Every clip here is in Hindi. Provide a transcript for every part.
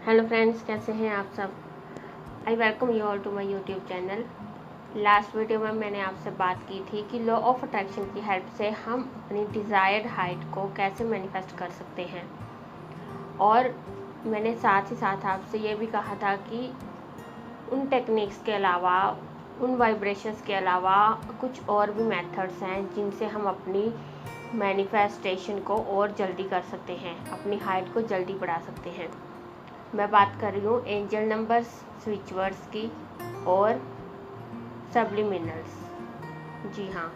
हेलो फ्रेंड्स, कैसे हैं आप सब। I welcome you all to my YouTube channel. Last video में मैंने आपसे बात की थी कि लॉ ऑफ अट्रैक्शन की हेल्प से हम अपनी डिज़ायर्ड हाइट को कैसे मैनिफेस्ट कर सकते हैं। और मैंने साथ ही साथ आपसे ये भी कहा था कि उन टेक्निक्स के अलावा, उन वाइब्रेशंस के अलावा कुछ और भी मेथड्स हैं जिनसे हम अपनी मैनिफेस्टेशन को और जल्दी कर सकते हैं, अपनी हाइट को जल्दी बढ़ा सकते हैं। मैं बात कर रही हूँ एंजल नंबर्स, स्विच वर्ड्स की और सब्लिमिनल्स। जी हाँ,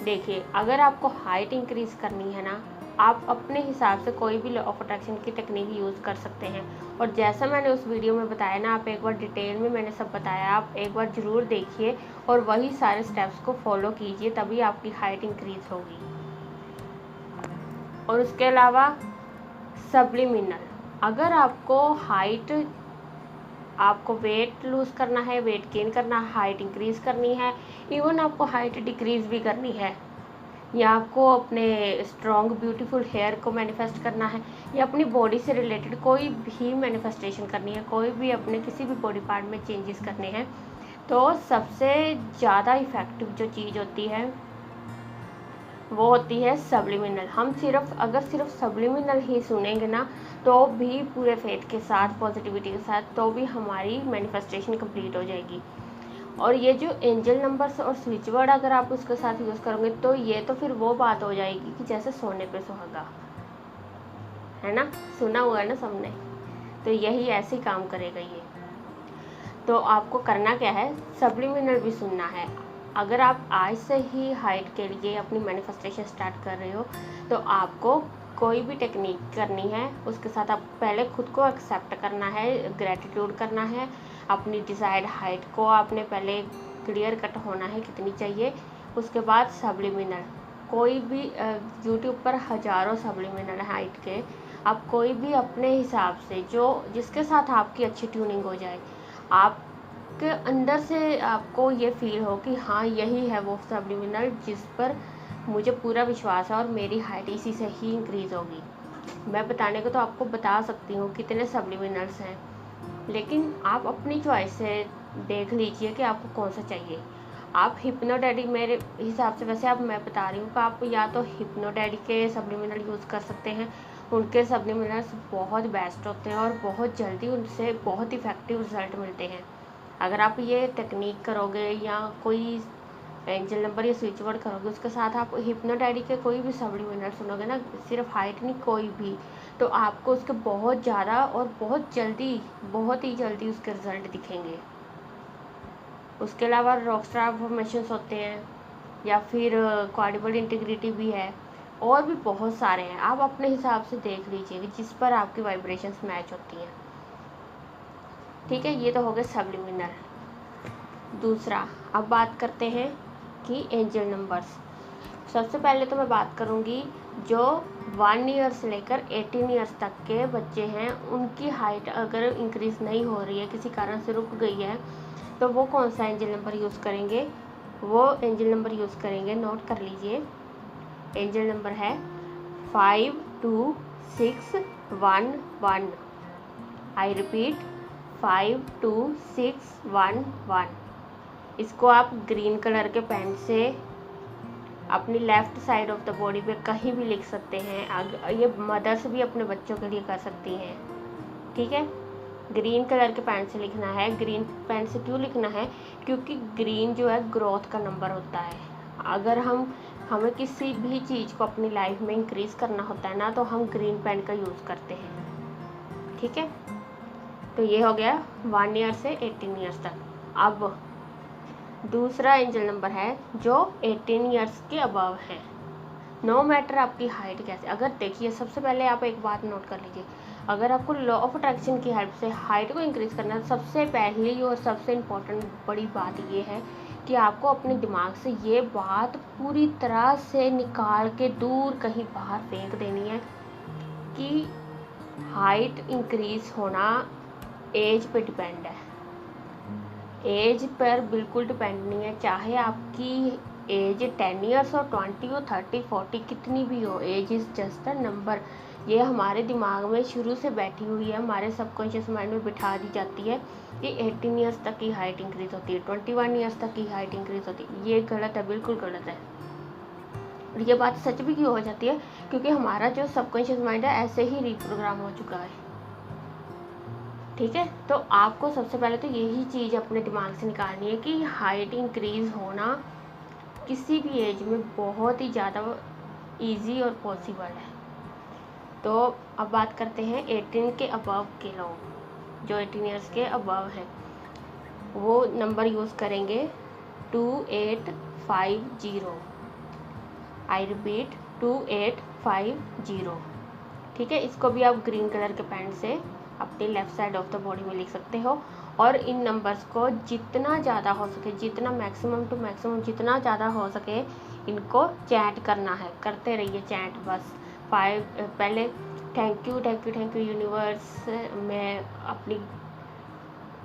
देखिए, अगर आपको हाइट इंक्रीज़ करनी है ना, आप अपने हिसाब से कोई भी लॉ ऑफ अट्रैक्शन की टेक्निक यूज़ कर सकते हैं। और जैसा मैंने उस वीडियो में बताया ना, आप एक बार डिटेल में मैंने सब बताया, आप एक बार ज़रूर देखिए और वही सारे स्टेप्स को फॉलो कीजिए, तभी आपकी हाइट इंक्रीज़ होगी। और उसके अलावा सब्लिमिनल, अगर आपको वेट लूज़ करना है, वेट गेन करना है, हाइट इंक्रीज़ करनी है, इवन आपको हाइट डिक्रीज़ भी करनी है, या आपको अपने स्ट्रॉन्ग ब्यूटीफुल हेयर को मैनिफेस्ट करना है, या अपनी बॉडी से रिलेटेड कोई भी मैनिफेस्टेशन करनी है, कोई भी अपने किसी भी बॉडी पार्ट में चेंजेस करने हैं, तो सबसे ज़्यादा इफ़ेक्टिव जो चीज़ होती है वो होती है सब्लिमिनल। हम अगर सिर्फ सब्लिमिनल ही सुनेंगे ना, तो भी पूरे फेथ के साथ, पॉजिटिविटी के साथ, तो भी हमारी मैनिफेस्टेशन कंप्लीट हो जाएगी। और ये जो एंजल नंबर्स और स्विच वर्ड अगर आप उसके साथ यूज़ करोगे, तो ये तो फिर वो बात हो जाएगी कि जैसे सोने पे सुहागा, है ना। सुना हुआ है ना सबने, तो यही ऐसे ही काम करेगा ये। तो आपको करना क्या है, सब्लिमिनल भी सुनना है। अगर आप आज से ही हाइट के लिए अपनी मैनिफेस्टेशन स्टार्ट कर रहे हो, तो आपको कोई भी टेक्निक करनी है, उसके साथ आप पहले खुद को एक्सेप्ट करना है, ग्रेटिट्यूड करना है। अपनी डिज़ायर्ड हाइट को आपने पहले क्लियर कट होना है कितनी चाहिए। उसके बाद सब्लिमिनल, कोई भी यूट्यूब पर हज़ारों सब्लिमिनल हाइट के, आप कोई भी अपने हिसाब से जिसके साथ आपकी अच्छी ट्यूनिंग हो जाए, आपके अंदर से आपको ये फील हो कि हाँ, यही है वो सब्लिमिनल जिस पर मुझे पूरा विश्वास है और मेरी हाइट इसी से ही इंक्रीज़ होगी। मैं बताने को तो आपको बता सकती हूँ कितने सब्लिमिनल्स हैं, लेकिन आप अपनी चॉइस से देख लीजिए कि आपको कौन सा चाहिए। आप हिप्नो डैडी, मेरे हिसाब से वैसे अब मैं बता रही हूँ कि आप या तो हिप्नो डैडी के सब्लिमिनल यूज़ कर सकते हैं। उनके सब्लिमिनल्स बहुत बेस्ट होते हैं और बहुत जल्दी उनसे बहुत इफ़ेक्टिव रिज़ल्ट मिलते हैं। अगर आप ये टेक्निक करोगे या कोई एंजल नंबर या स्विच वर्ड करोगे, उसके साथ आप हिप्नो डैडी के कोई भी सब्लिमिनल सुनोगे ना, सिर्फ हाइट नहीं, कोई भी, तो आपको उसके बहुत ज़्यादा और बहुत ही जल्दी उसके रिज़ल्ट दिखेंगे। उसके अलावा रॉकस्टार फॉर्मेशंस होते हैं, या फिर क्वाड्रिपल इंटीग्रिटी भी है, और भी बहुत सारे हैं। आप अपने हिसाब से देख लीजिए जिस पर आपकी वाइब्रेशंस मैच होती हैं। ठीक है, ये तो हो गए सब्लिमिनल। दूसरा, अब बात करते हैं कि एंजल नंबर्स। सबसे पहले तो मैं बात करूँगी जो 1 ईयर से लेकर 18 ईयर्स तक के बच्चे हैं, उनकी हाइट अगर इंक्रीज़ नहीं हो रही है, किसी कारण से रुक गई है, तो वो कौन सा एंजल नंबर यूज़ करेंगे। वो एंजल नंबर यूज़ करेंगे, नोट कर लीजिए। एंजल नंबर है 52611। I repeat, 52611। इसको आप ग्रीन कलर के पेन से अपनी left side of the body पे कहीं भी लिख सकते हैं। ये मदर्स भी अपने बच्चों के लिए कर सकती हैं। ठीक है, ग्रीन कलर के पेन से लिखना है। ग्रीन पेन से क्यों लिखना है, क्योंकि ग्रीन जो है ग्रोथ का नंबर होता है। अगर हमें किसी भी चीज़ को अपनी लाइफ में इंक्रीज़ करना होता है ना, तो हम ग्रीन पेन का यूज़ करते हैं। ठीक है, तो ये हो गया 1 ईयर से 18 ईयर्स तक। अब दूसरा एंजल नंबर है जो 18 ईयर्स के अबव है। नो मैटर आपकी हाइट कैसे, अगर देखिए, सबसे पहले आप एक बात नोट कर लीजिए, अगर आपको लॉ ऑफ अट्रैक्शन की हेल्प से हाइट को इंक्रीज़ करना है, सबसे पहली और सबसे इम्पोर्टेंट बड़ी बात ये है कि आपको अपने दिमाग से ये बात पूरी तरह से निकाल के दूर कहीं बाहर फेंक देनी है कि हाइट इंक्रीज़ होना एज पे डिपेंड है। एज पर बिल्कुल डिपेंड नहीं है, चाहे आपकी एज 10 ईयर्स हो, 20 हो, 30, 40, कितनी भी हो, age is just a number. ये हमारे दिमाग में शुरू से बैठी हुई है, हमारे सबकॉन्शियस माइंड में बिठा दी जाती है कि 18 ईयर्स तक की हाइट इंक्रीज़ होती है, 21 ईयर्स तक की हाइट इंक्रीज़ होती है। ये गलत है, बिल्कुल गलत है। और ये बात सच भी क्यों हो जाती है, क्योंकि हमारा जो सबकॉन्शियस माइंड है ऐसे ही रीप्रोग्राम हो चुका है। ठीक है, तो आपको सबसे पहले तो यही चीज़ अपने दिमाग से निकालनी है कि हाइट इंक्रीज़ होना किसी भी एज में बहुत ही ज़्यादा ईजी और पॉसिबल है। तो अब बात करते हैं 18 के अबव के लोग, जो 18 ईयर्स के अबव हैं, वो नंबर यूज़ करेंगे 2850। I repeat 2850। ठीक है, इसको भी आप ग्रीन कलर के पेन से अपनी left side of the body में लिख सकते हो। और इन नंबर्स को जितना ज़्यादा हो सके, जितना मैक्सिमम टू मैक्सिमम जितना ज़्यादा हो सके, इनको चैंट करना है, करते रहिए चैंट बस। पहले thank you thank you thank you universe,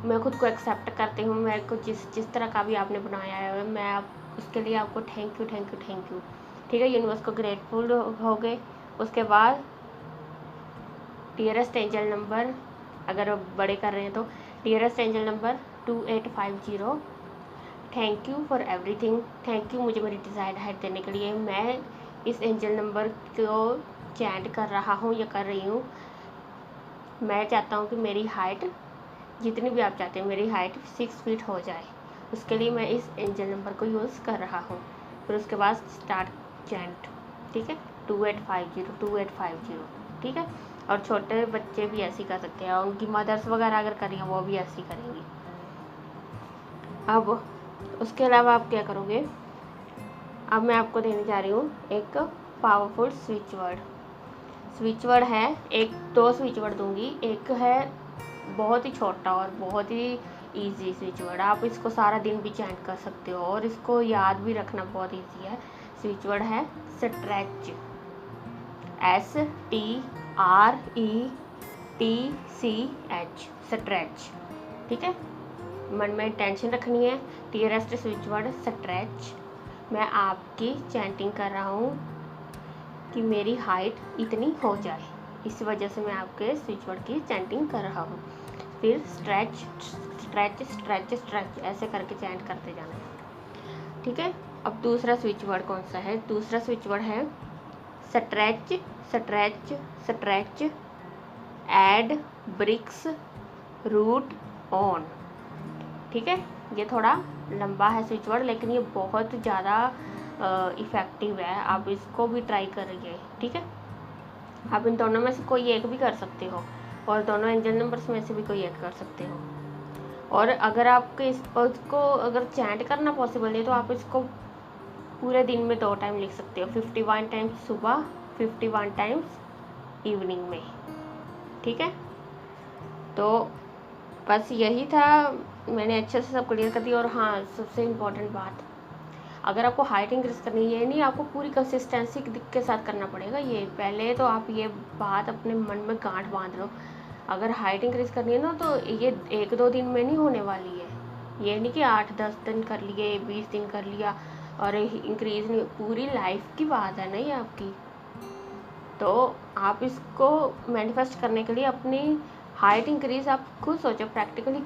मैं खुद को एक्सेप्ट करती हूँ, मेरे को जिस तरह का भी आपने बनाया है, मैं आप उसके लिए आपको thank you thank you thank you. ठीक है, यूनिवर्स को ग्रेटफुल हो गए। उसके बाद डियरेस्ट एंजल नंबर, अगर बड़े कर रहे हैं तो dearest angel number 2850। Thank you for everything, thank you मुझे मेरी डिज़ायर्ड हाइट देने के लिए। मैं इस एंजल नंबर को चैंट कर रहा हूँ या कर रही हूँ। मैं चाहता हूँ कि मेरी हाइट, जितनी भी आप चाहते हैं, मेरी हाइट 6 फीट हो जाए। उसके लिए मैं इस एंजल नंबर को यूज़ कर रहा हूँ। फिर उसके बाद स्टार्ट चैंट। ठीक है, 2850। ठीक है, और छोटे बच्चे भी ऐसे ही कर सकते हैं, उनकी मदर्स वगैरह अगर करें वो भी ऐसे ही करेंगी। अब उसके अलावा आप क्या करोगे, अब मैं आपको देने जा रही हूँ एक पावरफुल स्विच वर्ड है। दो स्विच वर्ड दूंगी। एक है बहुत ही छोटा और बहुत ही इजी स्विच वर्ड, आप इसको सारा दिन भी चैंट कर सकते हो और इसको याद भी रखना बहुत इजी है। स्विच वर्ड है स्ट्रेच, STRETCH, स्ट्रेच। ठीक है, मन में टेंशन रखनी है। Dearest switch word stretch. मैं आपकी चैंटिंग कर रहा हूँ कि मेरी हाइट इतनी हो जाए, इस वजह से मैं आपके स्विच वर्ड की चैंटिंग कर रहा हूँ। फिर स्ट्रेच स्ट्रेच स्ट्रेच स्ट्रेच ऐसे करके चैंट करते जाना है। ठीक है, अब दूसरा स्विच वर्ड कौन सा है, दूसरा स्विच वर्ड है stretch stretch stretch add bricks root on. ठीक है, ये थोड़ा लंबा है स्विच वर्ड, लेकिन ये बहुत ज़्यादा इफ़ेक्टिव है। आप इसको भी ट्राई करिए। ठीक है, आप इन दोनों में से कोई एक भी कर सकते हो और दोनों एंजल नंबर्स में से भी कोई एक कर सकते हो। और अगर आपके इसको अगर चैंट करना पॉसिबल नहीं तो आप इसको पूरे दिन में 2 टाइम लिख सकते हो, 51 टाइम्स सुबह, 51 टाइम्स इवनिंग में। ठीक है, तो बस यही था, मैंने अच्छे से सब क्लियर कर दिया। और हाँ, सबसे इम्पोर्टेंट बात, अगर आपको हाइट इंक्रीज करनी है, नहीं आपको पूरी कंसिस्टेंसी के साथ करना पड़ेगा। ये पहले तो आप ये बात अपने मन में गांठ बांध लो, अगर हाइट इंक्रीज करनी है ना तो ये 1-2 दिन में नहीं होने वाली है। ये नहीं कि 8-10 दिन कर लिए, 20 दिन कर लिया और इंक्रीज नहीं, पूरी लाइफ की बात है ना ये आपकी। तो आप इसको मैनिफेस्ट करने के लिए अपनी हाइट इंक्रीज आप खुद सोचो प्रैक्टिकली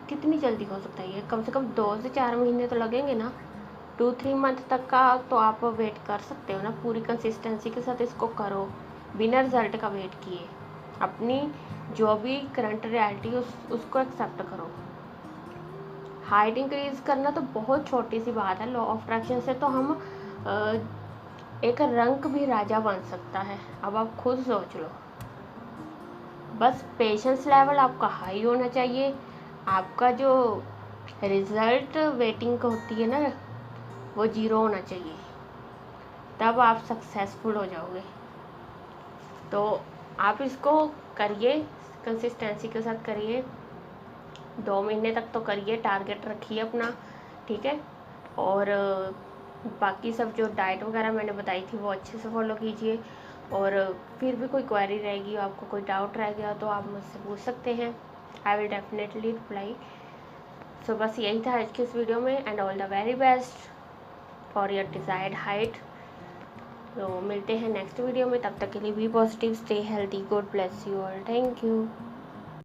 कितनी जल्दी हो सकता है। ये कम से कम 2 से 4 महीने तो लगेंगे ना, 2-3 मंथ तक का तो आप वेट कर सकते हो ना। पूरी कंसिस्टेंसी के साथ इसको करो, बिना रिजल्ट का वेट किए। अपनी जो भी करंट रियलिटी उसको एक्सेप्ट करो। हाइट इंक्रीज करना तो बहुत छोटी सी बात है, लॉ ऑफ अट्रैक्शन से तो हम एक रंग भी राजा बन सकता है। अब आप खुद सोच लो, बस पेशेंस लेवल आपका हाई होना चाहिए। आपका जो रिजल्ट वेटिंग होती है ना, वो 0 होना चाहिए, तब आप सक्सेसफुल हो जाओगे। तो आप इसको करिए, कंसिस्टेंसी के साथ करिए, 2 महीने तक तो करिए, टारगेट रखिए अपना। ठीक है, और बाकी सब जो डाइट वगैरह मैंने बताई थी वो अच्छे से फॉलो कीजिए। और फिर भी कोई क्वेरी रहेगी, आपको कोई डाउट रह गया तो आप मुझसे पूछ सकते हैं, आई विल डेफिनेटली रिप्लाई। सो बस यही था आज की इस वीडियो में, and all the very best for your desired height. तो मिलते हैं नेक्स्ट वीडियो में, तब तक के लिए be positive, stay healthy, God bless you all, thank you.